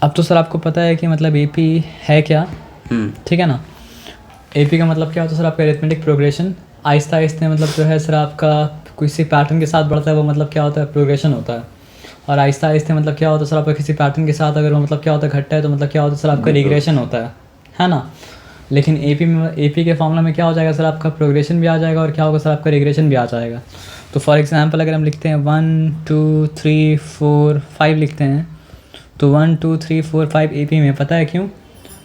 अब तो सर आपको पता है कि मतलब एपी है क्या, ठीक है ना। एपी का मतलब क्या होता है सर, आपका अरिथमेटिक प्रोग्रेशन। आहिस्ता आहिस्ता मतलब जो है सर आपका किसी पैटर्न के साथ बढ़ता है, वो मतलब क्या होता है, प्रोग्रेशन होता है। और आहिस्ता आहिस्ता मतलब क्या होता है सर आपका किसी पैटर्न के साथ अगर वो मतलब क्या होता है घटता है, तो मतलब क्या होता है सर आपका रिग्रेशन होता है ना। लेकिन एपी के फॉर्मूला में क्या हो जाएगा सर, आपका प्रोग्रेशन भी आ जाएगा और क्या होगा सर, आपका रिग्रेशन भी आ जाएगा। तो फॉर एग्जांपल अगर हम लिखते हैं 1 2 3 4 5 लिखते हैं, तो 1 2 3 4 5 एपी में, पता है क्यों?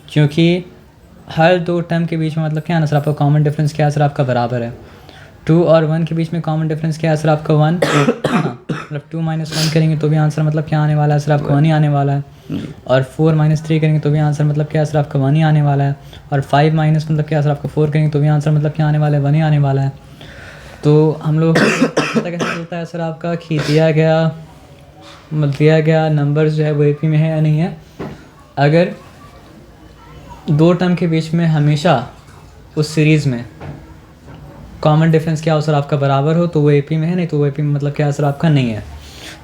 क्योंकि हर दो टर्म के बीच में मतलब क्या है ना सर, आपका कॉमन डिफरेंस क्या है सर, आपका बराबर है। 2 और 1 के बीच में कॉमन डिफरेंस क्या है सर, आपका 1 है ना। मतलब 2 - 1 करेंगे तो भी आंसर मतलब क्या आने वाला है सर, आपका 1 ही आने वाला है। और 4 - 3 करेंगे तो भी आंसर मतलब क्या है सर, आपका 1 ही आने वाला है। और 5 माइनस मतलब क्या है सर, आपका 4 करेंगे तो भी आंसर मतलब क्या आने वाला है, 1 ही आने वाला है। तो हम लोग पता कैसे चलता है सर आपका कि दिया गया नंबर्स जो है वो एपी में है या नहीं है। अगर दो टर्म के बीच में हमेशा उस सीरीज़ में कॉमन डिफरेंस क्या हो सर, आपका बराबर हो, तो वो एपी में है, नहीं तो वो एपी में मतलब क्या है सर, आपका नहीं है।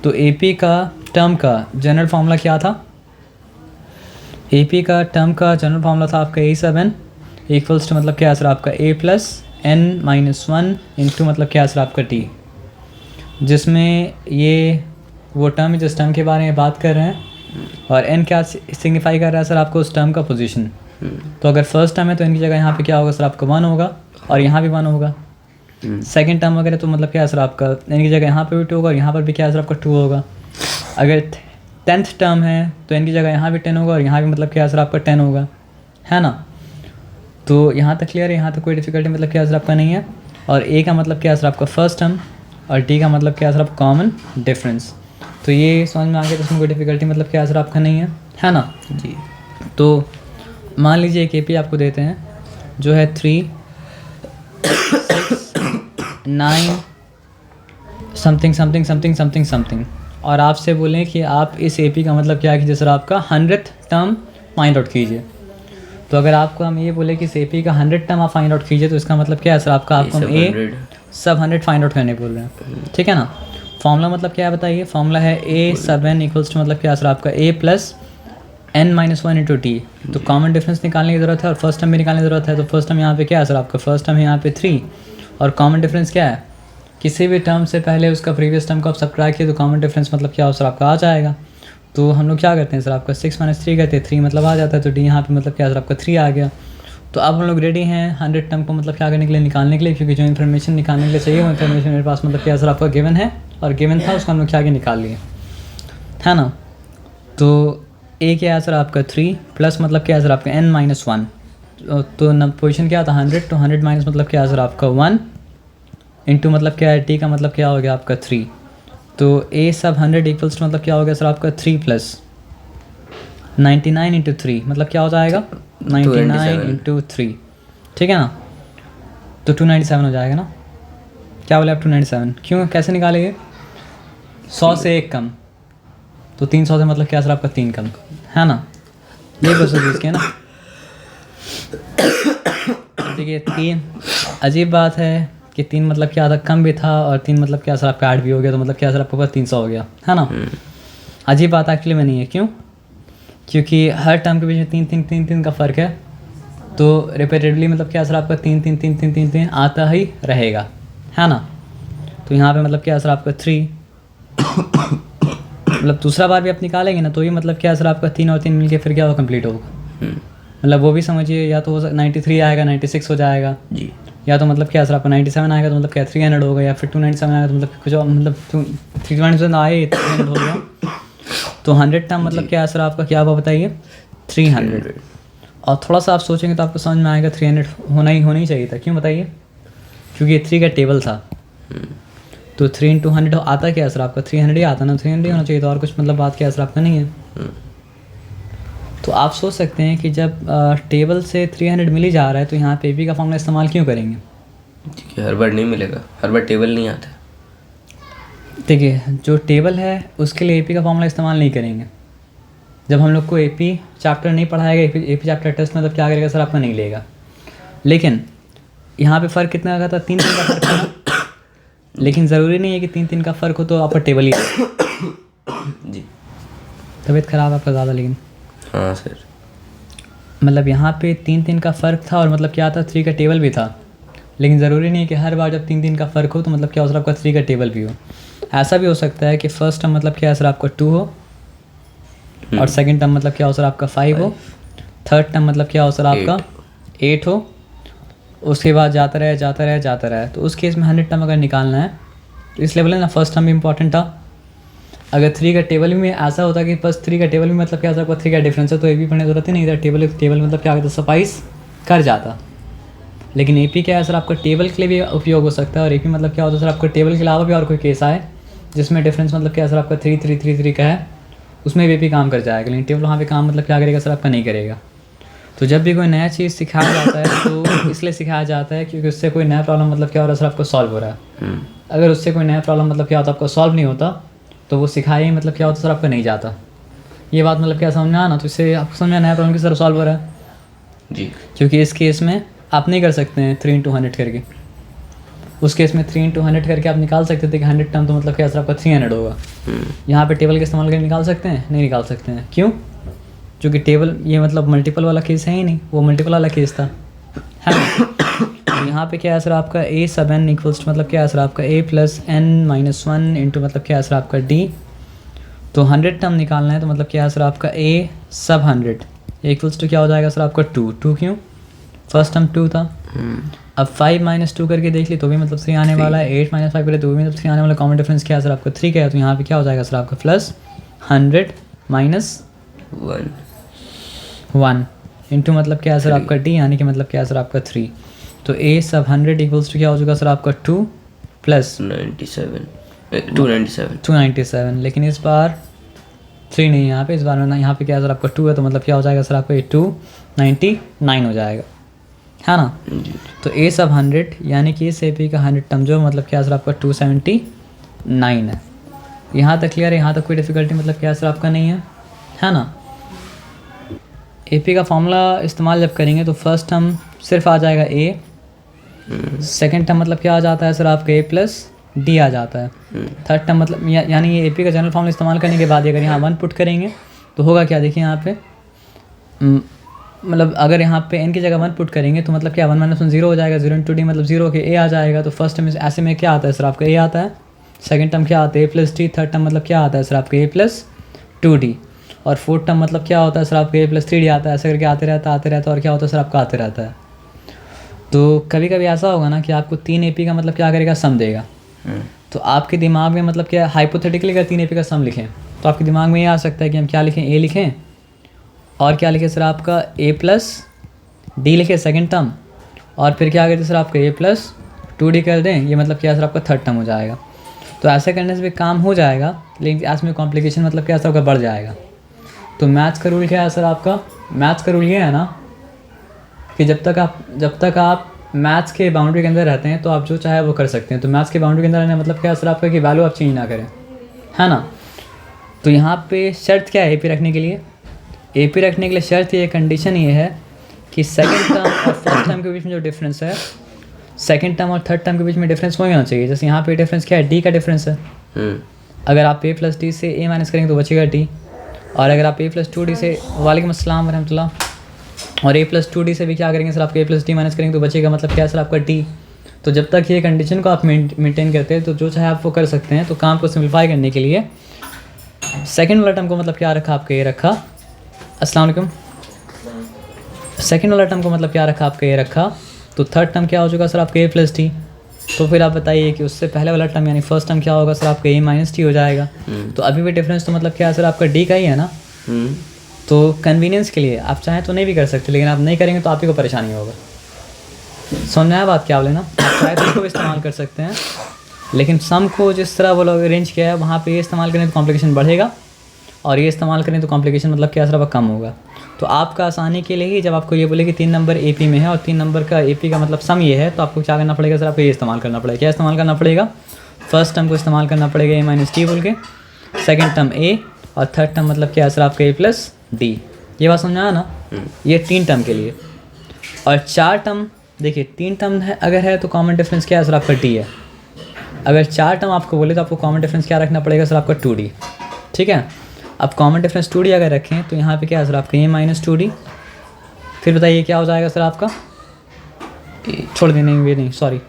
तो एपी का टर्म का जनरल फार्मूला क्या था? एपी का टर्म का जनरल फार्मूला था आपका A7 इक्वल्स टू मतलब क्या है सर, आपका A+n-1 इंटू मतलब क्या है सर, आपका t, जिसमें ये वो टर्म है जिस टर्म के बारे में बात कर रहे हैं। और n क्या सिग्निफाई कर रहा है सर, आपको उस टर्म का पोजीशन। तो अगर फर्स्ट टर्म है तो इनकी जगह यहाँ पे क्या होगा सर, आपका 1 होगा और यहाँ भी 1 होगा। सेकंड टर्म वगैरह तो मतलब क्या है सर, आपका इनकी जगह यहाँ पे भी 2 होगा और यहाँ पर भी क्या है सर, आपका 2 होगा। अगर 10th टर्म है तो इनकी जगह यहाँ भी 10 होगा और यहाँ भी मतलब क्या है सर, आपका 10 होगा, है ना। तो यहाँ तक क्लियर है, यहाँ तक कोई डिफिकल्टी मतलब क्या है सर, आपका नहीं है। और ए का मतलब क्या है सर, आपका फर्स्ट टर्म, और टी का मतलब क्या है सर, आपका कॉमन डिफरेंस। तो ये समझ में आ गया, तो इसमें कोई डिफिकल्टी मतलब क्या है सर, आपका नहीं है ना जी। तो मान लीजिए एक एपी आपको देते हैं जो है 3 6 9 something something something something something, और आपसे बोलें कि आप इस एपी का मतलब क्या कीजिए सर, आपका 100th टर्म फाइंड आउट कीजिए। तो अगर आपको हम ये बोले कि इस एपी का 100 टर्म आप फाइंड आउट कीजिए, तो इसका मतलब क्या है सर, आपको हम ए सब 100 फाइंड आउट करने बोल रहे हैं, ठीक है ना। फॉर्मूला मतलब क्या है बताइए? फॉर्मूला है A7 इक्वल्स टू मतलब क्या है सर, आपका A+n-1 इंटू टी। तो कॉमन डिफरेंस निकालने की ज़रूरत है और फर्स्ट टर्म भी निकालने की ज़रूरत है। तो फर्स्ट टर्म यहाँ पे क्या है सर, आपका फर्स्ट टर्म है यहाँ पे 3, और कॉमन डिफरेंस क्या है, किसी भी टर्म से पहले उसका प्रीवियस टर्म को आप सब्ट्रैक्ट किए तो कॉमन डिफरेंस मतलब क्या हो सर, आपका आ जाएगा। तो हम लोग क्या करते हैं सर, आपका 6 - 3 करते हैं, 3 मतलब आ जाता है, तो डी यहाँ पे मतलब क्या सर, आपका 3 आ गया। तो अब हम लोग रेडी हैं 100 टर्म को मतलब क्या करने के लिए, निकालने के लिए, क्योंकि जो इन्फॉर्मेशन निकालने के लिए चाहिए वो इन्फॉर्मेशन मेरे पास मतलब क्या सर, आपका गिवन है, और गिवन था उसको हम लोग क्या आगे निकाल लिए, है ना। तो ए क्या है सर, आपका 3 प्लस मतलब क्या है सर, आपका n-1। तो पोजीशन क्या था 100, तो 100 माइनस मतलब क्या है सर, आपका 1 इंटू मतलब क्या है टी का मतलब क्या हो गया आपका 3। तो ए सब 100 इक्वल्स टू मतलब क्या हो गया सर, आपका 3 प्लस 99 इंटू 3 मतलब क्या हो जाएगा 99 इंटू 3, ठीक है ना। तो 297 हो जाएगा ना। क्या बोले आप 297? क्यों, कैसे निकालेंगे? 100 से 1 कम, तो 300 से मतलब क्या सर, आपका 3 कम, है ना। ये प्रोसेस यूज़ किया ना। देखिए 3, अजीब बात है कि 3 मतलब क्या था, कम भी था, और 3 मतलब क्या सर, आपका ऐड भी हो गया, तो मतलब क्या सर, आपके पास 300 हो गया, है ना। अजीब बात एक्चुअली में नहीं है, क्यों? क्योंकि हर टर्म के बीच में 3 का फ़र्क है, तो रिपीटेडली मतलब क्या सर, आपका 3 आता ही रहेगा, है ना। तो यहाँ पे मतलब क्या सर, आपका 3 मतलब दूसरा बार भी आप निकालेंगे ना, तो ये मतलब क्या सर, आपका 3 और 3 मिलके फिर क्या होगा, कंप्लीट होगा। मतलब वो भी समझिए, या तो 93 आएगा, 96 हो जाएगा जी, या तो मतलब क्या सर, आपका 97 आएगा तो मतलब क्या 300 होगा, या फिर 297 आएगा तो मतलब कुछ और, मतलब 397 आए 300 हो गया। तो 100 टर्म मतलब क्या है सर, आपका क्या हुआ बताइए, 300। और थोड़ा सा आप सोचेंगे तो आपको समझ में आएगा 300 होना ही चाहिए था। क्यों बताइए? क्योंकि ये 3 का टेबल था, तो 3 × 100 आता क्या है सर, आपका 300 ही आता ना, 300 ही होना चाहिए था, और कुछ मतलब बात क्या है सर, आपका नहीं है। तो आप सोच सकते हैं कि जब टेबल से 300 मिल ही जा रहा है, तो यहाँ पे एपी का फॉर्मूला इस्तेमाल क्यों करेंगे? देखिए हर बार नहीं मिलेगा, हर बार टेबल नहीं आता। देखिए जो टेबल है उसके लिए एपी का फॉर्मूला इस्तेमाल नहीं करेंगे। जब हम लोग को एपी चैप्टर नहीं पढ़ाएगा, एपी चैप्टर टेस्ट मतलब क्या करेगा सर, आपका नहीं लेगा। लेकिन यहाँ पे फ़र्क कितना का था, 3 का फ़र्क था। लेकिन ज़रूरी नहीं है कि 3 का फ़र्क हो तो आपका टेबल ही जी। तबीयत ख़राब आपका ज़्यादा, लेकिन हाँ सर। मतलब यहाँ पे 3-3 का फ़र्क था और मतलब क्या था 3 का टेबल भी था, लेकिन ज़रूरी नहीं है कि हर बार जब 3-3 का फ़र्क हो तो मतलब क्या हो सर आपका 3 का टेबल भी हो। ऐसा भी हो सकता है कि फर्स्ट टर्म मतलब क्या है सर आपका 2 हो और सेकंड टर्म मतलब क्या हो सर आपका 5 हो, थर्ड टर्म मतलब क्या हो सर आपका 8 हो, उसके बाद जाता रहे जाता रहे जाता रहे। तो उस केस में 100 टर्म अगर निकालना है तो इसलिए बोले ना फर्स्ट टर्म भी इंपॉर्टेंट था। अगर 3 का टेबल में ऐसा होता कि बस 3 का टेबल में मतलब क्या आपका 3 का डिफरेंस है तो ए पी पढ़ने की जरूरत ही नहीं था, टेबल मतलब क्या होता सफाइस कर जाता। लेकिन ए पी क्या है सर आपका टेबल के लिए भी उपयोग हो सकता है और ए पी मतलब क्या होता है सर आपका टेबल के अलावा भी और कोई केस आए जिसमें डिफरेंस मतलब क्या सर आपका 3-3-3-3 का है, उसमें भी ए पी काम कर जाएगा, लेकिन टेबल वहाँ पे काम मतलब क्या करेगा सर आपका नहीं करेगा। तो जब भी कोई नया चीज़ सिखाया जाता है तो इसलिए सिखाया जाता है क्योंकि उससे कोई नया प्रॉब्लम मतलब क्या हो रहा है सर आपको सॉल्व हो रहा है। अगर उससे कोई नया प्रॉब्लम मतलब क्या होता आपको सॉल्व नहीं होता तो वो सिखाया ही मतलब क्या होता सर आपका नहीं जाता। ये बात मतलब क्या समझ में आना, तो इससे आपको समझ में नया प्रॉब्लम किस तरह सॉल्व हो रहा है जी। क्योंकि इस केस में आप नहीं कर सकते हैं 3 into 100 करके, उस केस में 3 into 100 करके आप निकाल सकते थे कि 100 टर्म तो मतलब क्या सर आपका 300 होगा। यहाँ पे टेबल का इस्तेमाल करके निकाल सकते हैं, नहीं निकाल सकते हैं। क्यों? क्योंकि टेबल ये मतलब मल्टीपल वाला केस है ही नहीं, वो मल्टीपल वाला केस था है ना। तो यहाँ पे क्या है सर आपका a सब n इक्वल्स मतलब क्या है सर आपका a प्लस n-1 इंटू मतलब क्या है सर आपका d। तो 100 टर्म निकालना है तो मतलब क्या है सर आपका a सब 100 इक्वल्स टू क्या हो जाएगा सर आपका 2 क्यों? फर्स्ट टर्म 2 था। अब 5 - 2 करके देख ली तो भी मतलब 3 आने वाला है, 8 - 5 करे तो भी मतलब 3 आने वाला। कॉमन डिफरेंस क्या है सर आपका 3 का है, तो यहाँ पे क्या हो जाएगा सर आपका प्लस 100 - 1 इंटू मतलब क्या है सर आपका d यानी कि मतलब क्या है सर आपका 3। तो a सब 100 इक्वल्स टू क्या हो जाएगा सर आपका 2 प्लस 297। लेकिन इस बार 3 नहीं है यहाँ पे, इस बार में ना यहाँ पे क्या है सर आपका 2 है, तो मतलब क्या हो जाएगा सर आपका ये 299 हो जाएगा है ना। तो a सब 100 यानी कि इस AP का 100 टर्म जो मतलब क्या है सर आपका 279 है। यहाँ तक क्लियर है, यहाँ तक कोई डिफिकल्टी मतलब क्या है सर आपका नहीं है ना। AP का फॉर्मूला इस्तेमाल जब करेंगे तो फर्स्ट टर्म सिर्फ आ जाएगा a, सेकंड टर्म मतलब क्या आ जाता है सर आपका a प्लस d आ जाता है, थर्ड टर्म मतलब यानी ये AP का जनरल फॉर्मूला इस्तेमाल करने के बाद अगर यहाँ 1 पुट करेंगे तो होगा क्या, देखिए यहाँ पे मतलब अगर यहाँ पे n की जगह 1 पुट करेंगे तो मतलब क्या 1 - 1 0 हो जाएगा, 0 into d मतलब 0 के a आ जाएगा। तो फर्स्ट टर्म ऐसे में क्या आता है सर आपका a आता है, सेकंड टर्म क्या आता है a plus d, third term मतलब क्या आता है सर आपका a प्लस 2d और फोर्थ टर्म मतलब क्या होता है सर आपका a प्लस 3d आता है। ऐसे करके आते रहता है और क्या होता है सर आपका आते रहता है। तो कभी कभी ऐसा होगा ना कि आपको 3 AP का मतलब क्या करेगा सम देगा, तो आपके दिमाग में मतलब क्या हाइपोथेटिकली अगर 3 AP का सम लिखें तो आपके दिमाग में ये आ सकता है कि हम क्या लिखें, a लिखें और क्या लिखें सर आपका a प्लस d लिखें सेकंड टर्म, और फिर क्या करते सर आपका a प्लस 2d कर दें, ये मतलब क्या सर आपका थर्ड टर्म हो जाएगा। तो ऐसे करने से भी काम हो जाएगा, लेकिन इसमें कॉम्प्लिकेशन मतलब क्या सर आपका बढ़ जाएगा। तो मैथ्स का रूल क्या है सर आपका, मैथ्स का रूल ये है ना कि जब तक आप मैथ्स के बाउंड्री के अंदर रहते हैं तो आप जो चाहे वो कर सकते हैं। तो मैथ्स के बाउंड्री के अंदर रहने मतलब क्या सर आपका कि वैल्यू आप चेंज ना करें है ना। तो यहाँ पे शर्त क्या है AP रखने के लिए, AP रखने के लिए शर्त ये कंडीशन ये है कि सेकंड टर्म और फर्स्ट टर्म के बीच में जो डिफरेंस है, सेकंड टर्म और थर्ड टर्म के बीच में डिफरेंस वही होना चाहिए। जैसे यहाँ पे डिफरेंस क्या है, d का डिफरेंस है। अगर आप a प्लस d से a माइनस करेंगे तो बचेगा d, और अगर आप a प्लस 2d से वालेकुम अस्सलाम वरहमतुल्लाह और a प्लस 2d से भी क्या करेंगे सर आपका a प्लस d माइनस करेंगे तो बचेगा मतलब क्या सर आपका d। तो जब तक ये कंडीशन को आप मेंटेन करते हैं तो जो चाहे आप वो कर सकते हैं। तो काम को सिंप्लीफाई करने के लिए सेकंड वाला टर्म को मतलब क्या रखा आपका ये रखा, अस्सलाम वालेकुम, सेकंड वाला टर्म को मतलब क्या रखा आपका ये रखा। तो थर्ड टर्म क्या हो चुका सर आपका a प्लस d। तो फिर आप बताइए कि उससे पहले वाला टर्म यानी फर्स्ट टर्म क्या होगा सर आपका a माइनस d हो जाएगा। तो अभी भी डिफरेंस तो मतलब क्या है सर आपका d का ही है ना। तो कन्वीनियंस के लिए आप चाहें तो नहीं भी कर सकते, लेकिन आप नहीं करेंगे तो आप ही को परेशानी होगा। समझ आया बात क्या बोले ना, आप चाहे तो इसको भी इस्तेमाल कर सकते हैं, लेकिन सम को जिस तरह वो लोग अरेंज किया है वहाँ पे ये इस्तेमाल करें तो कॉम्प्लिकेशन बढ़ेगा और ये इस्तेमाल करें तो कॉम्प्लिकेशन मतलब क्या सर कम होगा। तो आपका आसानी के लिए ही जब आपको ये बोले कि 3 नंबर AP में है और 3 नंबर का AP का मतलब सम ये है, तो आपको क्या करना पड़ेगा सर, आपको ये इस्तेमाल करना पड़ेगा। क्या इस्तेमाल करना पड़ेगा, फर्स्ट टर्म को इस्तेमाल करना पड़ेगा a माइनस d बोल के, सेकेंड टर्म a और थर्ड टर्म मतलब क्या है सर आपका a प्लस d। ये बात समझ आया ना, ये 3 टर्म के लिए। और 4 टर्म देखिए 3 टर्म है अगर है तो कॉमन डिफरेंस क्या है सर आपका d है। अगर 4 टर्म आपको बोले तो आपको कॉमन डिफरेंस क्या रखना पड़ेगा सर आपका 2d, ठीक है। अब कॉमन डिफरेंस 2d अगर रखें तो यहाँ पे क्या है सर आपका a माइनस 2d, फिर बताइए क्या हो जाएगा सर आपका, छोड़ दें, नहीं ये नहीं, सॉरी,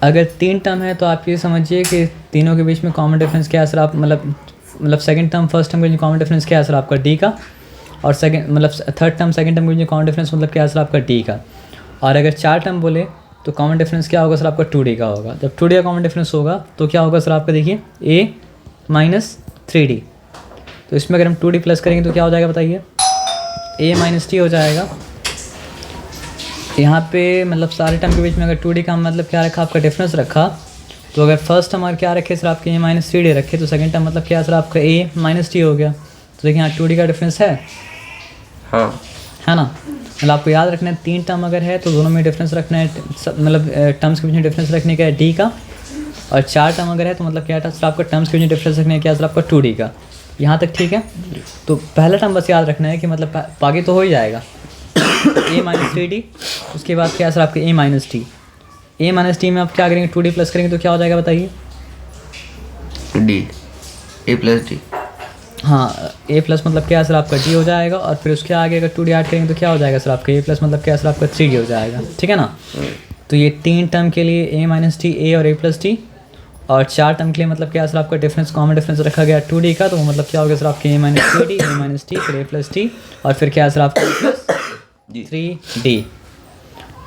अगर 3 टर्म है तो आप ये समझिए कि तीनों के बीच में कॉमन डिफरेंस क्या है सर, आप मतलब सेकंड टर्म फर्स्ट टर्म के बीच कॉमन डिफरेंस क्या है सर आपका d का, और सेकंड मतलब थर्ड टर्म सेकंड टर्म के बीच कॉमन डिफरेंस मतलब क्या है सर आपका d का। और अगर 4 टर्म बोले तो कॉमन डिफरेंस क्या होगा सर आपका 2d का होगा। जब 2d का कॉमन डिफरेंस होगा तो क्या होगा सर आपका, देखिए a माइनस 3d, तो इसमें अगर हम 2d प्लस करेंगे तो क्या हो जाएगा बताइए, a माइनस t हो जाएगा। यहाँ पे मतलब सारे टर्म के बीच में अगर 2d का मतलब क्या रखा आपका डिफरेंस रखा, तो अगर फर्स्ट टर्म अगर क्या रखे सर आपके a माइनस 3d रखे तो सेकंड टर्म मतलब क्या सर आपका a माइनस t हो गया। तो देखिए यहाँ 2d का डिफरेंस है, हाँ है ना। मतलब आपको याद रखना है 3 टर्म अगर है तो दोनों में डिफरेंस रखना है, मतलब टर्म्स के बीच में डिफरेंस रखने का है d का, और 4 टर्म अगर है तो मतलब क्या सर आपका टर्म्स के बीच में डिफरेंस रखने का क्या सर आपका 2d का। यहाँ तक ठीक है। तो पहला टर्म बस याद रखना है कि मतलब बाकी तो हो ही जाएगा, a माइनस 3d, उसके बाद क्या सर आपका a minus t, a minus T में आप क्या करेंगे 2d प्लस करेंगे तो क्या हो जाएगा बताइए, d a प्लस d, हाँ a प्लस मतलब क्या है सर आपका d हो जाएगा, और फिर उसके आगे अगर 2d ऐड करेंगे तो क्या हो जाएगा सर आपका a प्लस मतलब क्या है सर आपका 3d हो जाएगा, ठीक है ना। तो ये 3 टर्म के लिए a माइनस टी, a और a प्लस टी, और 4 टर्म के लिए मतलब क्या है सर आपका डिफरेंस कॉमन डिफरेंस रखा गया 2d का, तो वो मतलब क्या हो गया सर आपके a minus 3d, a minus T, फिर a प्लस टी, और फिर क्या है सर आपका प्लस 3d।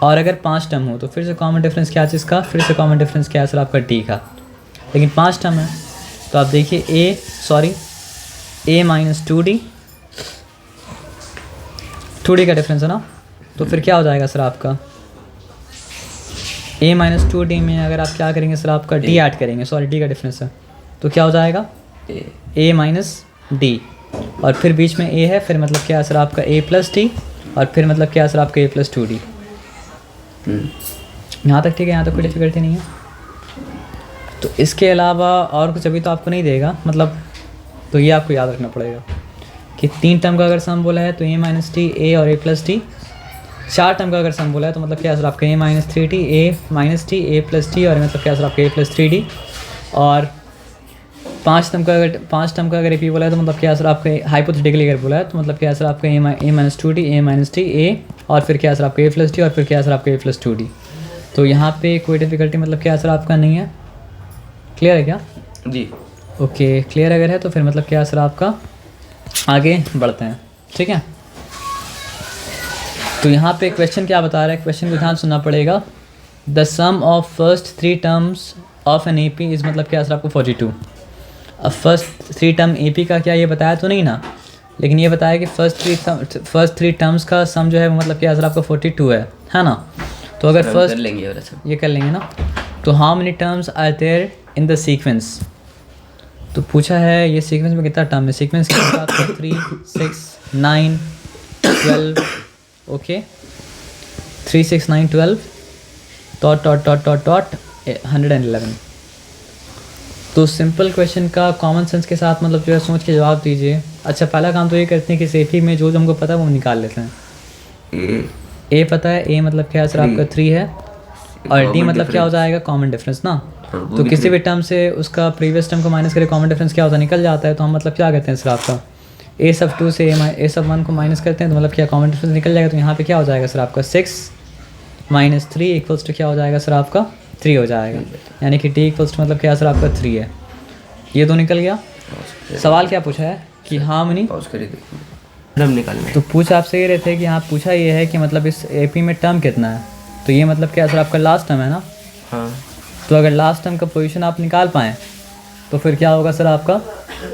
और अगर 5 टर्म हो तो फिर से कॉमन डिफरेंस क्या है इसका, फिर से कॉमन डिफरेंस क्या है सर आपका d का। लेकिन 5 टर्म है तो आप देखिए a माइनस 2d, 2d का डिफरेंस है ना, तो फिर क्या हो जाएगा सर आपका a माइनस 2d में अगर आप क्या करेंगे सर आपका d ऐड करेंगे, सॉरी d का डिफरेंस है, तो क्या हो जाएगा a माइनस d, और फिर बीच में a है, फिर मतलब क्या है सर आपका a प्लस t, और फिर मतलब क्या है सर आपका a प्लस 2d। यहाँ तक ठीक है, यहाँ तक कोई डिफिकल्टी नहीं है। तो इसके अलावा और कुछ अभी तो आपको नहीं देगा, मतलब तो ये आपको याद रखना पड़ेगा कि 3 टर्म का अगर सम बोला है तो a माइनस टी, a और a प्लस टी। 4 टर्म का अगर सम बोला है तो मतलब क्या सर आपका a minus 3t, a minus T, a plus T, और मतलब क्या सर आपका a प्लस 3d। और 5 टर्म का अगर AP बोला है तो मतलब क्या सर आपका हाइपोथेटिकली अगर बोला है तो मतलब क्या सर आपका a minus 2t, a minus T, a, और फिर क्या सर आपका a प्लस टी, और फिर क्या सर आपका a प्लस 2d। तो यहाँ पे कोई डिफिकल्टी मतलब क्या सर आपका नहीं है, क्लियर है क्या जी। ओके क्लियर अगर है तो फिर मतलब क्या सर आपका आगे बढ़ते हैं, ठीक है। तो यहाँ पे क्वेश्चन क्या बता रहा है, क्वेश्चन को ध्यान सुनना पड़ेगा। The sum of first 3 terms of an AP is मतलब क्या सर आपको 42। अब फर्स्ट 3 टर्म AP का क्या ये बताया तो नहीं ना, लेकिन ये बताया कि फर्स्ट 3 टर्म्स का सम जो है वो मतलब क्या सर आपका 42 है ना। तो अगर फर्स्ट कर लेंगे और सब ये कर लेंगे ना, तो how many terms are there in the sequence. तो पूछा है ये सीक्वेंस में कितना टर्म है, सीक्वेंस के साथ 3, 6, 9, 12, okay 3, 6, 9, 12 dot dot dot dot dot 111। तो सिंपल क्वेश्चन का कॉमन सेंस के साथ मतलब जो है सोच के जवाब दीजिए। अच्छा पहला काम तो ये करते हैं कि सेफी में जो हमको पता है वो निकाल लेते हैं। ए पता है, ए मतलब क्या सर आपका 3 है, और डी मतलब क्या हो जाएगा कॉमन डिफरेंस ना। तो किसी भी टर्म से उसका प्रीवियस टर्म को माइनस करके कॉमन डिफरेंस क्या होता है निकल जाता है। तो हम मतलब क्या करते हैं सर आपका a सब 2 से a सब 1 को माइनस करते हैं तो मतलब क्या कॉमन डिफरेंस निकल जाएगा। तो यहाँ पे क्या हो जाएगा सर आपका 6 माइनस 3 इक्वल्स टू क्या हो जाएगा सर आपका 3 हो जाएगा। यानी कि d इक्वल्स टू मतलब क्या सर आपका 3 है। ये तो निकल गया। सवाल क्या पूछा है कि हाँ मनी टर्म निकालना। तो पूछ आपसे ये रहे थे कि हाँ पूछा ये है कि मतलब इस AP में टर्म कितना है। तो ये मतलब क्या सर आपका लास्ट टर्म है ना। हाँ। तो अगर लास्ट टर्म का पोजीशन आप निकाल पाएँ तो फिर क्या होगा सर आपका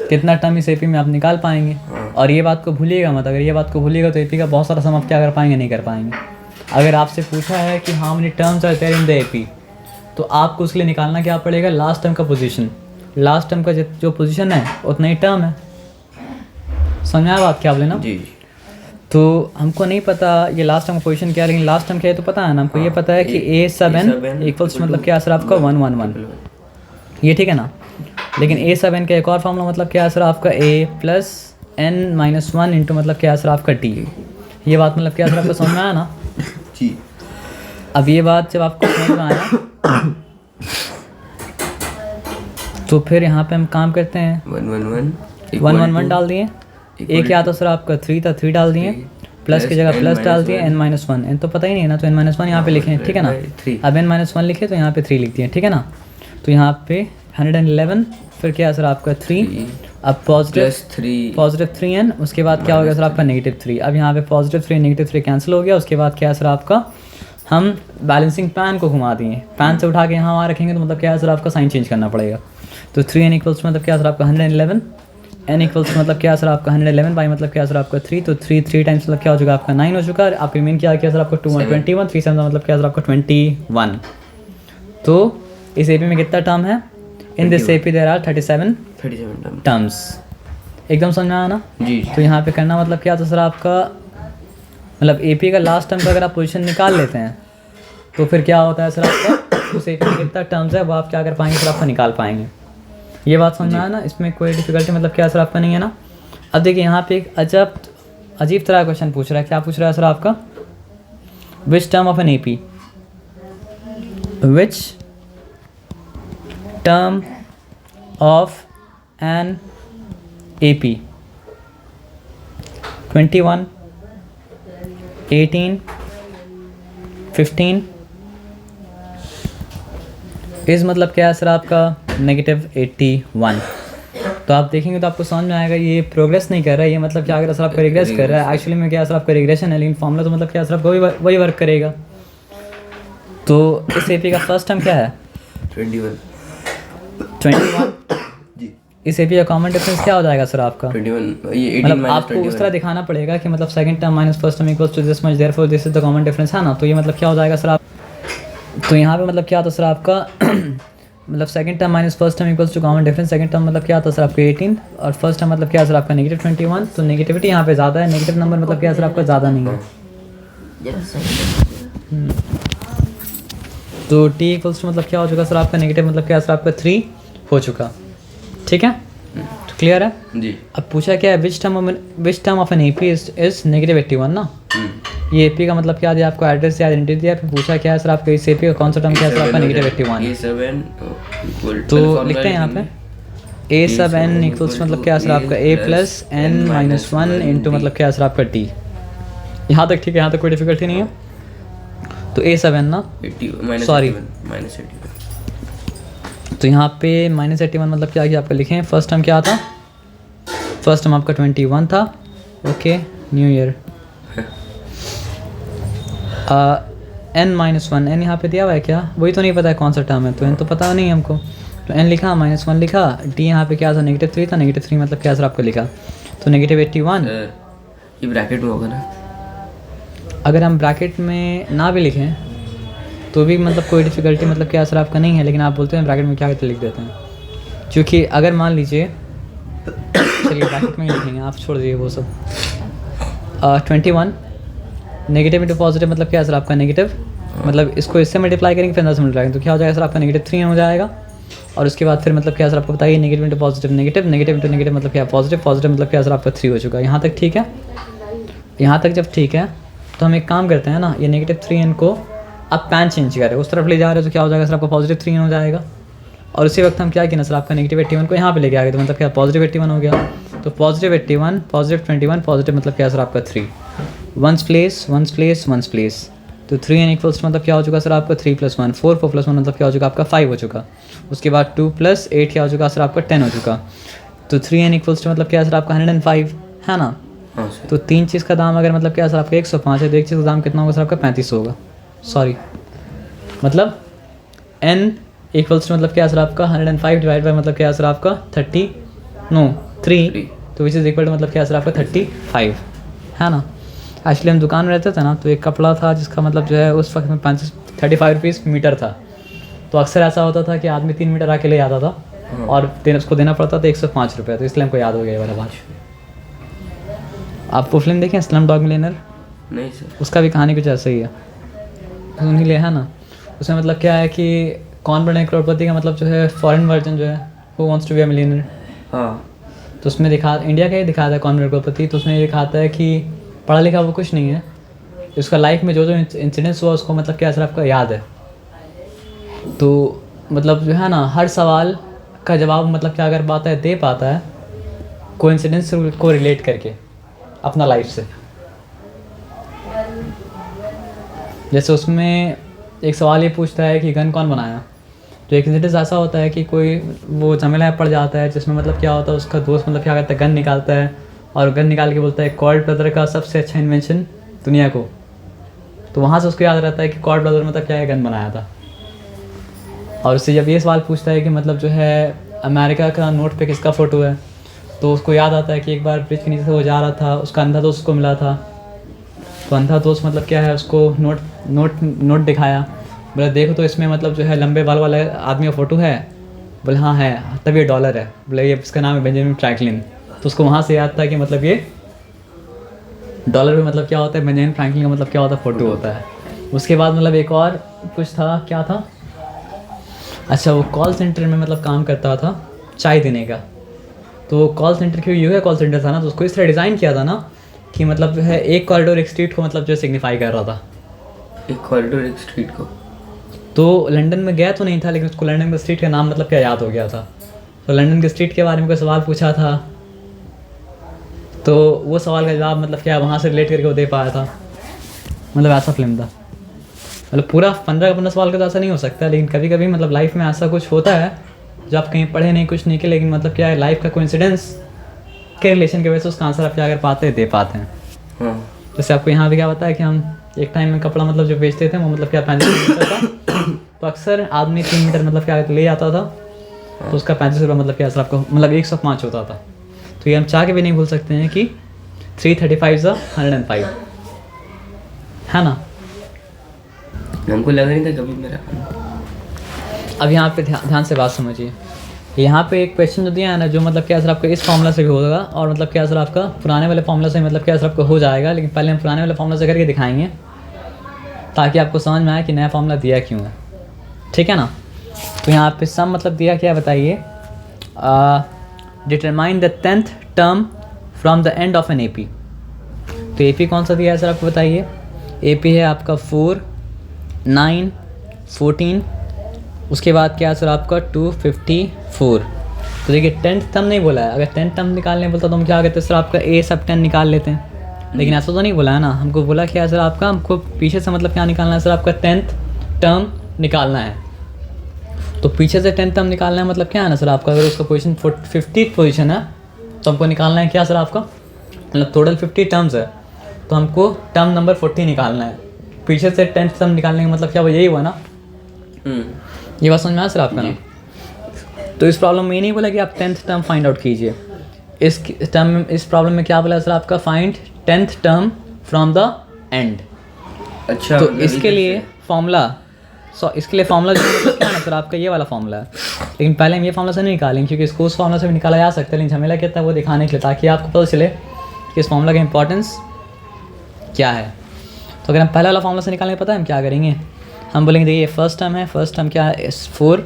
कितना टर्म इस AP में आप निकाल पाएंगे। और ये बात को भूलिएगा मत, अगर ये बात को भूलिएगा तो AP का बहुत सारा सम आप क्या कर पाएंगे नहीं कर पाएंगे। अगर आपसे पूछा है कि how many terms are there in the AP तो आपको उसके लिए निकालना क्या पड़ेगा लास्ट टर्म का पोजीशन। लास्ट टर्म का जो पोजीशन है उतना ही टर्म है। समझ में आया बात क्या बोले ना जी। तो हमको नहीं पता ये लास्ट टर्म का पोजीशन क्या है, लेकिन लास्ट टर्म क्या है तो पता है ना हमको। ये पता है कि a सब n इक्वल्स मतलब क्या सर आपका 1 1 1 ये ठीक है ना। लेकिन a सब n का एक और फॉर्मूला मतलब क्या सर आपका a plus n minus 1 into मतलब क्या सर आपका d। ये बात मतलब क्या सर आपको समझ में आया ना जी। अब ये बात जब आपको समझ में आया तो फिर यहाँ पे हम काम करते हैं 1 1 1 डाल दिए, ए क्या था सर आपका 3 था, 3 डाल दिए, प्लस की जगह प्लस डाल दिए, n-1 n तो पता ही नहीं है ना, तो n-1 यहाँ पे लिखें, ठीक है ना। अब n-1 लिखे तो यहाँ पे 3 लिख दिए, ठीक है ना। तो यहाँ पे 111 फिर क्या है सर आपका 3, अब पॉजिटिव 3n, उसके बाद क्या हो गया सर आपका -3। अब यहाँ पे पॉजिटिव 3 -3 कैंसिल हो गया। उसके बाद क्या है सर आपका, हम बैलेंसिंग पैन को घुमा दिए, पैन से उठा के यहाँ वहाँ रखेंगे तो मतलब क्या है सर आपका साइन चेंज करना पड़ेगा। तो 3n इक्वल्स मतलब क्या है सर आपका 111, n इक्वल्स मतलब क्या है सर आपका 111 बाई मतलब क्या है सर आपका 3, तो 3 टाइम्स मतलब क्या हो चुका आपका 9 हो चुका। आपका मीन क्या किया सर आपको 21, 3 7 मतलब क्या है सर आपका 21। तो इस एपी में कितना टर्म है, in this AP there are 37 terms. एकदम समझ में आया ना जी। तो यहाँ पे करना मतलब क्या था सर आपका, मतलब एपी का लास्ट टर्म का अगर आप पोजीशन निकाल लेते हैं तो फिर क्या होता है सर आपका, उस एपी में कितना टर्म्स है वो आप क्या कर पाएंगे सर आपका निकाल पाएंगे। ये बात समझ में आया ना, इसमें कोई डिफिकल्टी मतलब क्या सर आपका नहीं है ना। अब देखिए यहाँ पे एक अजीब तरह का क्वेश्चन पूछ रहा है, क्या पूछ रहा है सर आपका, which term of an AP, which term of an AP 21 18 15 इस मतलब क्या है सर आपका -81। तो आप देखेंगे तो आपको समझ में आएगा ये प्रोग्रेस नहीं कर रहा है, ये मतलब क्या कर रहा है सर आपका रिग्रेस कर रहा है। एक्चुअली में क्या है सर आपका रिग्रेशन है, लेकिन फॉर्मूला तो मतलब क्या है सर आपका वही वर्क करेगा। तो इस एपी का फर्स्ट टर्म क्या है 21 जी। इस एपी का कॉमन डिफरेंस क्या हो जाएगा सर आपका 21, ये 18 मतलब आपको उस तरह दिखाना पड़ेगा कि मतलब second term minus first term equals to this much, therefore this is the common difference, है ना। तो ये मतलब क्या हो जाएगा सर आप, तो यहाँ पे मतलब क्या होता है सर आपका मतलब second term minus first term equals to common difference, second term मतलब क्या होता है सर आपका 18 और फर्स्ट टर्म मतलब क्या है सर आपका -21। तो नेगेटिविटी यहाँ पे ज़्यादा है, नेगेटिव नंबर मतलब क्या है सर आपका ज़्यादा नहीं है। तो t इक्वल्स टू मतलब क्या हो चुका सर आपका नेगेटिव मतलब क्या है सर आपका 3 हो चुका, ठीक है। तो क्लियर है जी। अब पूछा क्या है, which term of an AP is -81 ना। ये एपी का मतलब क्या दिया आपको, एड्रेस या आइडेंटिटी दिया, फिर पूछा क्या है सर आपका इस एपी का कौन सा टर्म क्या है सर आपका -81। तो लिखते हैं यहाँ पे a सब n इक्वल्स मतलब क्या है सर आपका a प्लस n-1 इंटू मतलब क्या है सर आपका t। यहाँ तक ठीक है, यहाँ तक कोई डिफिकल्टी नहीं है। तो a सब n ना, सॉरी तो यहाँ पे -81 मतलब क्या किया आपका लिखें, फर्स्ट टर्म क्या था, फर्स्ट टर्म आपका 21 था, okay new year. n-1 n यहाँ पे दिया हुआ है क्या, वही तो नहीं पता है कौन सा टर्म है, तो n तो पता नहीं हमको, तो n लिखा -1 लिखा, d यहाँ पे क्या था -3 था, -3 मतलब क्या सर आपको लिखा, तो -81। ये ब्रैकेट में होगा ना, अगर हम ब्रैकेट में ना भी लिखें तो भी मतलब कोई डिफ़िकल्टी मतलब क्या सर आपका नहीं है, लेकिन आप बोलते हैं ब्रैकेट में क्या कहते लिख देते हैं, क्योंकि अगर मान लीजिए चलिए ब्रैकेट में ही लिखेंगे, आप छोड़ दीजिए वो सब। 21 नेगेटिव इंटू पॉजिटिव मतलब क्या है सर आपका नेगेटिव, मतलब इसको इससे मल्टीप्लाई करेंगे फिर 10 से मल्टीप्लाई करेंगे तो क्या हो जाएगा सर आपका -3 हो जाएगा। और उसके बाद फिर मतलब क्या सर आपको बताइए, negative into positive negative, negative into negative मतलब क्या पॉजिटिव, पॉजिटिव मतलब क्या सर आपका 3 हो चुका है। यहाँ तक ठीक है, यहाँ तक जब ठीक है तो हम एक काम करते हैं ना, ये -3n को अब पैन चेंज करें, उस तरफ ले जा रहे हो तो क्या हो जाएगा सर आपका +3 हो जाएगा। और उसी वक्त हम क्या किया ना सर आपका -81 को यहाँ पे लेके आ गए, तो मतलब क्या +81 हो गया। तो +81 +21 पॉजिटिव मतलब क्या सर आपका 3, ones place ones place ones place. तो 3n इक्वल्स मतलब क्या हो चुका सर आपका 3 + 1 4 4 + 1 मतलब क्या हो चुका आपका 5 हो चुका। उसके बाद 2 + 8 क्या हो चुका सर आपका 10 हो चुका। तो 3n इक्वल्स मतलब क्या सर आपका 105 है ना। तो तीन चीज़ का दाम अगर मतलब क्या सर आपका 105 है तो एक चीज़ का दाम कितना होगा सर आपका 35 होगा, सॉरी मतलब n इक्वल्स मतलब क्या सर आपका 105 डिवाइड बाई मतलब क्या सर आपका 3 तो विच इज़ इक्वल टू मतलब क्या सर आपका 35 है ना। एक्चुअली हम दुकान में रहते थे ना, तो एक कपड़ा था जिसका मतलब जो है उस वक्त में 35 रुपीज़ मीटर था। तो अक्सर ऐसा होता था कि आदमी 3 मीटर आके ले आता था और उसको देना पड़ता था 105 रुपये, तो इसलिए हमको याद हो गया ये वाला बात। आपको फिल्म देखें स्लम डॉग मिलियनेयर? नहीं सर। उसका भी कहानी कुछ ऐसा ही है, उन्हीं ले है ना। उसमें मतलब क्या है कि कौन बने करोड़पति का मतलब जो है फॉरेन वर्जन जो है who wants to be a millionaire. हाँ। तो उसमें इंडिया का ही दिखाता है कौन बने करोड़पति। तो उसमें ये दिखाता है कि पढ़ा लिखा वो कुछ नहीं है, उसका लाइफ में जो जो इंसिडेंट्स हुआ उसको मतलब क्या सर आपका याद है। तो मतलब जो है ना हर सवाल का जवाब मतलब क्या कर पाता है, दे पाता है कोइंसिडेंस को रिलेट करके अपना लाइफ से। जैसे उसमें एक सवाल ये पूछता है कि गन कौन बनाया, तो एक इंसिडेंस ऐसा होता है कि कोई वो झमेला पड़ जाता है जिसमें मतलब क्या होता है, उसका दोस्त मतलब क्या करता है, गन निकालता है और गन निकाल के बोलता है कॉर्ड ब्रदर का सबसे अच्छा इन्वेंशन दुनिया को। तो वहाँ से उसको याद रहता है कि कॉर्ड ब्रदर मतलब क्या है, गन बनाया था। और उससे जब ये सवाल पूछता है कि मतलब जो है अमेरिका का नोट पे किसका फ़ोटो है, तो उसको याद आता है कि एक बार ब्रिज के नीचे से वो जा रहा था, उसका अंधा दोस्त उसको मिला था। तो अंधा दोस्त मतलब क्या है, उसको नोट दिखाया, बोला देखो तो इसमें मतलब जो है लंबे बाल वाला आदमी का फ़ोटो है। बोले हाँ है, तब ये डॉलर है। बोले ये इसका नाम है बेंजामिन फ्रैंकलिन। तो उसको वहाँ से याद था कि मतलब ये डॉलर में मतलब क्या होता है, बेंजामिन फ्रैंकलिन का मतलब क्या होता है, फ़ोटो होता है। उसके बाद मतलब एक और कुछ था, क्या था, अच्छा वो कॉल सेंटर में मतलब काम करता था चाय देने का। तो कॉल सेंटर क्यों यूँ कॉल सेंटर था ना, तो उसको इस तरह डिज़ाइन किया था ना कि मतलब जो है एक कॉरिडोर एक स्ट्रीट को मतलब जो सिग्निफाई कर रहा था। एक कॉरिडोर एक स्ट्रीट को। तो लंदन में गया तो नहीं था, लेकिन उसको लंदन के स्ट्रीट का नाम मतलब क्या याद हो गया था। तो लंदन के स्ट्रीट के बारे में कोई सवाल पूछा था, तो वो सवाल का जवाब मतलब क्या वहाँ से रिलेट करके वो दे पाया था। मतलब ऐसा फिल्म था। मतलब पूरा 15 सवाल का तो ऐसा नहीं हो सकता, लेकिन कभी कभी मतलब लाइफ में ऐसा कुछ होता है जो आप कहीं पढ़े नहीं, कुछ नहीं के, लेकिन मतलब क्या है लाइफ का कोइंसिडेंस के रिलेशन की वजह से उसका आंसर आप क्या कर पाते हैं, दे पाते हैं। हाँ। जैसे आपको यहाँ भी क्या पता है कि हम एक टाइम में कपड़ा मतलब जो बेचते थे वो मतलब क्या 35 रुपये था, तो अक्सर आदमी 3 मीटर मतलब क्या ले आता था, तो उसका 35 रुपये मतलब क्या आपको मतलब 105 होता था। तो ये हम चाह के भी नहीं भूल सकते हैं कि 335 105 है ना। हमको लगा नहीं था कभी मेरा। अब यहाँ पे ध्यान से बात समझिए, यहाँ पे एक क्वेश्चन जो दिया है ना, जो मतलब क्या सर आपका इस फॉर्मूला से भी होगा और मतलब क्या सर आपका पुराने वाले फॉर्मूला से मतलब क्या सर आपको हो जाएगा, लेकिन पहले हम पुराने वाले फॉर्मूला से करके दिखाएंगे ताकि आपको समझ में आए कि नया फॉर्मूला दिया क्यों है, ठीक है ना। तो यहाँ पे सम मतलब दिया क्या बताइए, determine the 10th term from the end of an A P. तो ए पी कौन सा दिया है सर आपको बताइए, ए पी है आपका 4, 9, 14, उसके बाद क्या है सर आपका 254। तो देखिए 10th टर्म नहीं बोला है, अगर 10th टर्म निकालने बोलता तो हम क्या करते सर आपका ए सब 10 निकाल लेते हैं, लेकिन ऐसा तो नहीं बोला है ना। हमको बोला क्या है सर आपका, हमको पीछे से मतलब क्या निकालना है सर आपका 10th टर्म निकालना है। तो पीछे से 10th टर्म निकालना है मतलब क्या है ना सर आपका, अगर उसका पोजीशन 50th पोजीशन है तो हमको निकालना है क्या सर आपका, मतलब टोटल 50 टर्म्स है तो हमको टर्म नंबर 40 निकालना है। पीछे से 10th टर्म निकालने का मतलब क्या वो यही हुआ ना। ये बात समझ में आया सर आपका ना। तो इस प्रॉब्लम में ये नहीं बोला कि आप 10th टर्म फाइंड आउट कीजिए, इस प्रॉब्लम में क्या बोला सर आपका, find 10th term from the and. अच्छा, तो इसके लिए फॉर्मूला इसके लिए फॉर्मूला जो है क्या है ना सर आपका ये वाला फॉर्मूला है, लेकिन पहले हम ये फॉर्मूला से नहीं निकालेंगे क्योंकि इसको उस फॉर्मूला से भी निकाला जा सकता है, लेकिन झमेला क्या था वो दिखाने के लिए, ताकि आपको पता चले कि इस फॉर्मूला का इंपॉर्टेंस क्या है। तो अगर हम पहला वाला फॉर्मूला से निकालने पता है हम क्या करेंगे, हम बोलेंगे देखिए फर्स्ट टर्म है, फर्स्ट टर्म क्या है 4,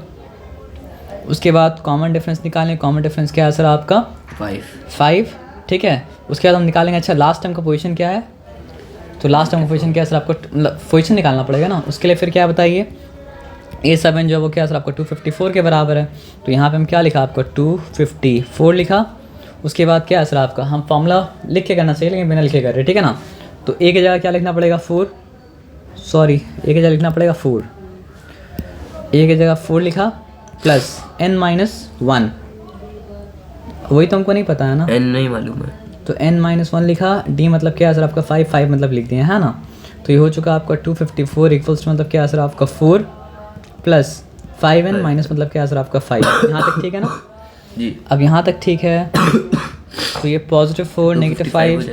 उसके बाद कॉमन डिफरेंस निकालें, कॉमन डिफरेंस क्या है सर आपका 5, ठीक है। उसके बाद हम निकालेंगे अच्छा लास्ट टर्म का पोजीशन क्या है, तो लास्ट टर्म का पोजीशन क्या है सर आपको, मतलब पोजीशन निकालना पड़ेगा ना। उसके लिए फिर क्या बताइए, A7 जो है वो क्या सर आपका 254 के बराबर है, तो यहाँ पे हम क्या लिखा आपका 254 लिखा। उसके बाद क्या है सर आपका, हम फॉर्मूला लिख के करना चाहिए लेकिन बिना लिखे कर रहे, ठीक है ना। तो ए की जगह क्या लिखना पड़ेगा 4, ए की जगह लिखना पड़ेगा 4, ए की जगह 4 लिखा प्लस n-1, वही तो हमको नहीं पता है ना, n नहीं मालूम है, तो n-1 लिखा, d मतलब क्या है सर आपका 5 मतलब लिख दिए है ना। तो ये हो चुका आपका 254 इक्वल्स मतलब क्या है सर आपका 4 प्लस 5n माइनस मतलब क्या है सर आपका 5। यहाँ तक ठीक है ना जी। अब यहाँ तक ठीक है। तो ये +4 -5,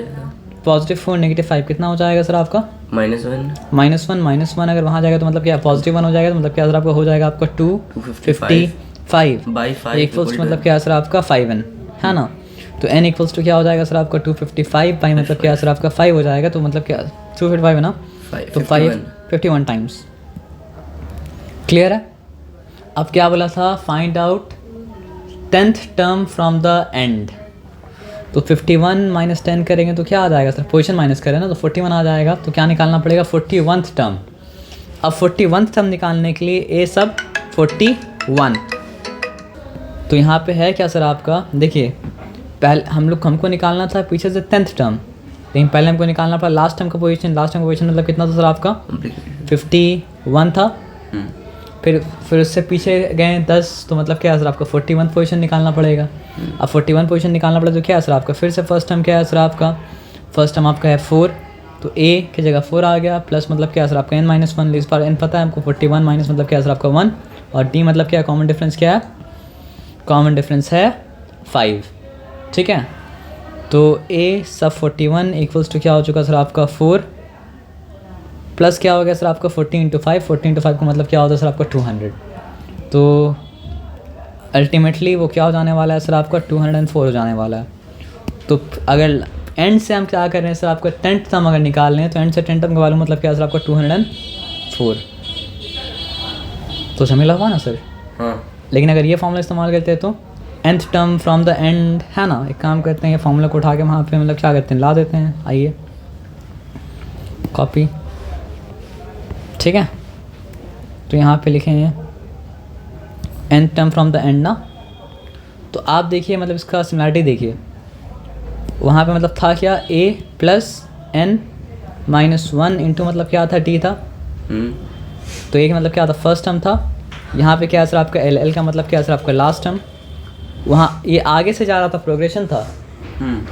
+4 -5 कितना हो जाएगा सर आपका -1 अगर वहाँ जाएगा तो मतलब क्या +1 हो जाएगा, तो मतलब क्या सर आपका हो जाएगा आपका 255 बाई 5 इक्वल्स मतलब क्या सर आपका 5n है ना। तो n इक्वल्स टू क्या हो जाएगा सर आपका 255 बाई मतलब क्या सर आपका 5 हो जाएगा, तो मतलब क्या 255 है ना, तो 51 टाइम्स। क्लियर है। अब क्या बोला था, find out 10th term from the and. तो 51 - 10 करेंगे तो क्या आ जाएगा सर, पोजीशन माइनस करें ना तो 41 आ जाएगा। तो क्या निकालना पड़ेगा 41th टर्म। अब 41th टर्म निकालने के लिए ए सब 41, तो यहाँ पे है क्या सर आपका, देखिए पहले हमको निकालना था पीछे से 10th टर्म, लेकिन पहले हमको निकालना पड़ा लास्ट टर्म का पोजीशन। लास्ट टर्म का पोजीशन मतलब कितना था सर आपका, 51 था। फिर उससे पीछे गए 10, तो मतलब क्या है सर आपका 41 पोजीशन निकालना पड़ेगा। अब 41 पोजीशन निकालना पड़ेगा तो क्या है सर आपका, फिर से फर्स्ट टर्म क्या है सर आपका, फर्स्ट टर्म आपका है 4, तो a की जगह 4 आ गया, प्लस मतलब क्या है सर आपका n-1, इस बार n पता है हमको, 41 माइनस मतलब क्या है सर आपका 1, और d मतलब क्या है, कॉमन डिफरेंस क्या है, कॉमन डिफरेंस है 5, ठीक है। तो a सब 41 इक्वल्स टू क्या हो चुका सर आपका 4, प्लस क्या हो गया सर आपका 40 इंटू 5, 40 इंटू 5 का मतलब क्या होता है सर आपका 200। तो अल्टीमेटली वो क्या हो जाने वाला है सर आपका 204 हो जाने वाला है। तो अगर एंड से हम क्या कर रहे हैं सर आपका 10th टर्म अगर निकाल रहे हैं, तो एंड से 10th टर्म का वैल्यू मतलब क्या है सर आपका 204। तो झमेला हुआ ना सर। हाँ। लेकिन अगर ये फॉर्मूला इस्तेमाल करते हैं तो nth term from the and है ना, एक काम करते हैं ये फॉर्मूला को उठा के वहाँ पे मतलब क्या करते हैं, ला देते हैं। आइए कॉपी, ठीक है। तो यहाँ पे लिखे हैं nth term from the and ना, तो आप देखिए मतलब इसका सिमिलरिटी देखिए, वहाँ पे मतलब था क्या a प्लस n-1 इंटू मतलब क्या था t था। तो एक मतलब क्या था फर्स्ट टर्म था, यहाँ पे क्या है सर आपका l का मतलब क्या है सर आपका लास्ट टर्म, वहाँ ये आगे से जा रहा था प्रोग्रेशन था,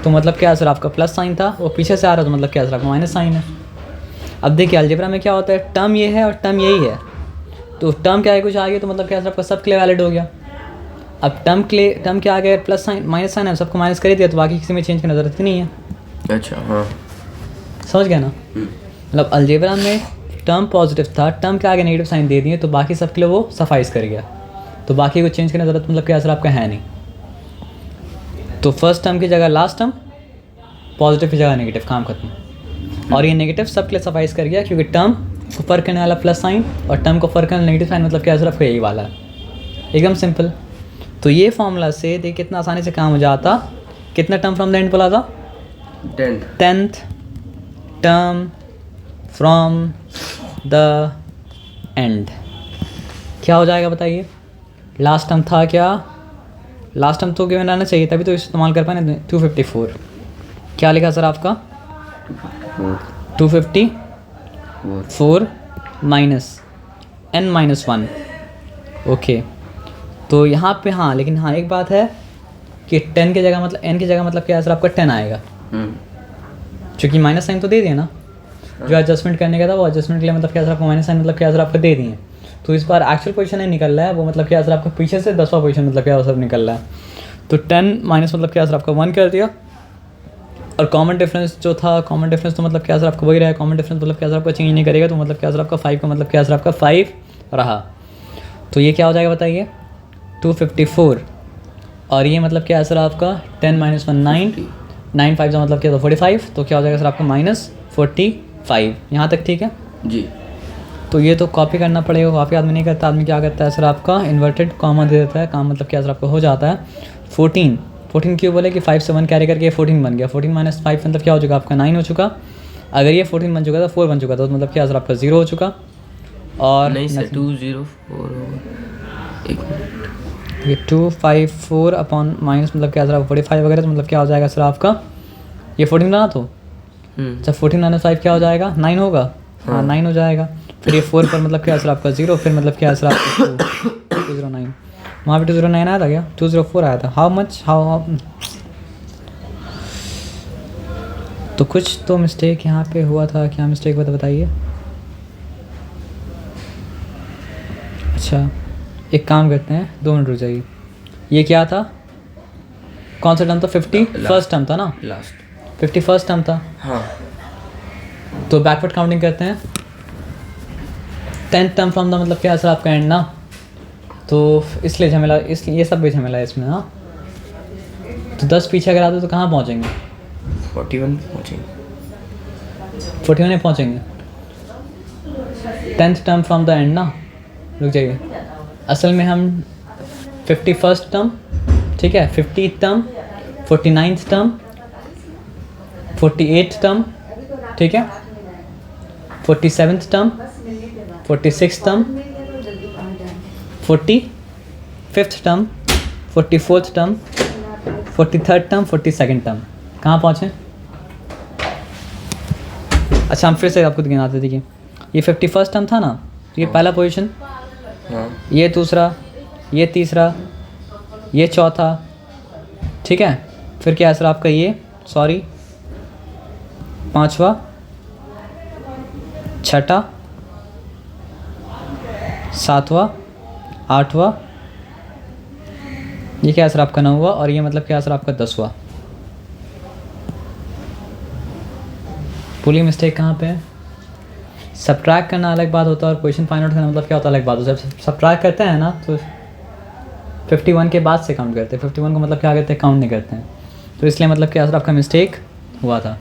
तो मतलब क्या है सर आपका प्लस साइन था, वो पीछे से आ रहा था मतलब क्या है सर आपका माइनस साइन है। अब देखिए अलजेब्रा में क्या होता है, टर्म ये है और टर्म यही है, तो टर्म क्या है कुछ आगे तो मतलब क्या है सर आपका सब के लिए वैलिड हो गया। अब टर्म के आगे प्लस साइन माइनस साइन है, सबको माइनस कर ही दिया, तो बाकी किसी में चेंज की ज़रूरत ही नहीं है। अच्छा हाँ, समझ गया ना। मतलब अलजेब्रा में टर्म पॉजिटिव था, टर्म के आगे नेगेटिव साइन दे दिए, तो बाकी सबके लिए वो सफाइस कर गया, तो बाकी को चेंज करने की ज़रूरत मतलब क्या सर आपका है नहीं। तो फर्स्ट टर्म की जगह लास्ट टर्म, पॉजिटिव की जगह नेगेटिव, काम खत्म। और ये नेगेटिव सबके लिए सफाइस कर गया, क्योंकि टर्म को फर्क करने वाला प्लस साइन और टर्म को फर्क करने नेगेटिव साइन मतलब क्या सर आपका यही वाला है, एकदम सिंपल। तो ये फॉर्मूला से देखिए कितना आसानी से काम हो जाता। कितना टर्म फ्रॉम द एंड बोला था, 10th term from the and, क्या हो जाएगा बताइए। लास्ट टर्म था क्या, लास्ट टर्म तो गिवन रहना चाहिए, तभी तो इस्तेमाल कर पाए ना 254। क्या लिखा सर आपका 254 माइनस n-1, ओके। तो यहाँ पे हाँ, लेकिन हाँ एक बात है कि 10 की जगह मतलब n की जगह मतलब क्या है सर आपका 10 आएगा, क्योंकि माइनस साइन तो दे दिया ना, जो एडजस्टमेंट करने का था वो एडजस्टमेंट के लिए मतलब क्या सर आपको माइनस साइन मतलब क्या सर आपको दे दिए। तो इस बार एक्चुअल पोजीशन नहीं निकल रहा है, वो मतलब क्या सर आपका पीछे से 10वां पोजीशन मतलब क्या सब निकल रहा है। तो 10 माइनस मतलब क्या सर आपका 1 कर दिया, और कॉमन डिफरेंस जो था, कॉमन डिफरेंस तो मतलब क्या सर आपको वही रहा है, कॉमन डिफरेंस मतलब क्या सर आपका चेंज नहीं करेगा, तो मतलब क्या सर आपका 5 का मतलब क्या सर आपका 5 रहा। तो ये क्या हो जाएगा बताइए 254, और ये मतलब क्या है सर आपका 10 माइनस 1 9 5 का मतलब क्या था 45, तो क्या हो जाएगा सर आपका -45। यहाँ तक ठीक है जी। तो ये तो कॉपी करना पड़ेगा, कॉपी आदमी नहीं करता, आदमी क्या करता है सर आपका इन्वर्टेड कॉमा दे देता है, काम मतलब क्या सर आपका हो जाता है 14 क्यों बोले कि 5 से 1 कैरी करके 14 बन गया, 14 माइनस 5 मतलब क्या हो चुका आपका 9 हो चुका। अगर ये 14 बन चुका था 4 बन चुका था, तो मतलब क्या सर आपका 0 हो चुका। और नहीं सर 204 होगा, एक मिनट, ये 254 अपॉन माइनस मतलब क्या सर 45 वगैरह, तो मतलब क्या हो जाएगा सर आपका ये 14 बना तो अच्छा 14 माइनस 5 क्या हो जाएगा 9 होगा, हाँ 9 हो जाएगा। फिर ये 4 पर मतलब क्या सर आपका 0, फिर मतलब क्या सर आपका 209, वहाँ पे 209 आया था क्या 204 आया था, हाउ मच हाउ तो कुछ तो मिस्टेक यहाँ पे हुआ था, क्या मिस्टेक हुआ था बताइए। अच्छा एक काम करते हैं 2 मिनट रुक जाइए, ये क्या था, कौन सा टर्म था 51st टर्म था ना, लास्ट 51st टर्म था। हाँ। तो बैकवर्ड काउंटिंग करते हैं, 10th टर्म फ्रॉम द मतलब क्या है सर आपका एंड ना, तो इसलिए झमेला, इसलिए ये सब भी झमेला है इसमें। हाँ तो 10 पीछे अगर आते तो कहाँ पहुँचेंगे 41 पहुँचेंगे, 41 में पहुँचेंगे। 10th term from the and ना, रुक जाइए, असल में हम 51st टर्म, ठीक है 50th term, 49th term, 48th term, ठीक है 47th term, 46th term, 45th term, 44th term, 43rd term, 42nd term, कहाँ पहुँचे? अच्छा हम फिर से आपको गिनाते देखिए, ये 51st टर्म था ना, तो ये पहला पोजीशन, हाँ ये दूसरा, ये तीसरा, ये चौथा, ठीक है। फिर क्या है सर आपका ये, सॉरी, पांचवा, छठा, सातवां, आठवां, ये क्या है सर आपका नौवां, और ये मतलब क्या है सर आपका 10वां। पूरी मिस्टेक कहाँ पे है? सब्ट्रैक्ट करना अलग बात होता है और क्वेश्चन फाइंड आउट करना मतलब क्या होता है अलग बात होता है। जब सब्ट्रैक्ट करते हैं ना तो 51 के बाद से काउंट करते हैं, 51 को मतलब क्या करते हैं, काउंट नहीं करते हैं, तो इसलिए मतलब क्या सर आपका मिस्टेक हुआ था।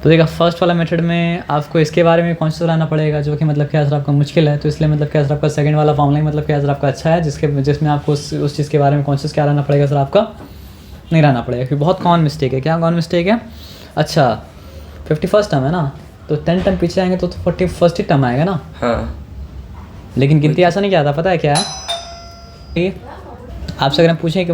तो देखा फर्स्ट वाला मेथड में आपको इसके बारे में कॉन्शियस रहना पड़ेगा, जो कि मतलब क्या सर आपका मुश्किल है, तो इसलिए मतलब क्या सर आपका सेकंड वाला फॉर्मूला मतलब क्या सर आपका अच्छा है, जिसमें आपको उस चीज़ के बारे में कॉन्शियस क्या रहना पड़ेगा सर आपका, नहीं रहना पड़ेगा, क्योंकि बहुत कॉमन मिस्टेक है। क्या कॉमन मिस्टेक है? अच्छा 51st टर्म है ना, तो 10 टर्म पीछे आएंगे तो 41st टर्म आएगा ना। हाँ लेकिन गिनती ऐसा नहीं किया था, पता है क्या है? आपसे अगर हम पूछें कि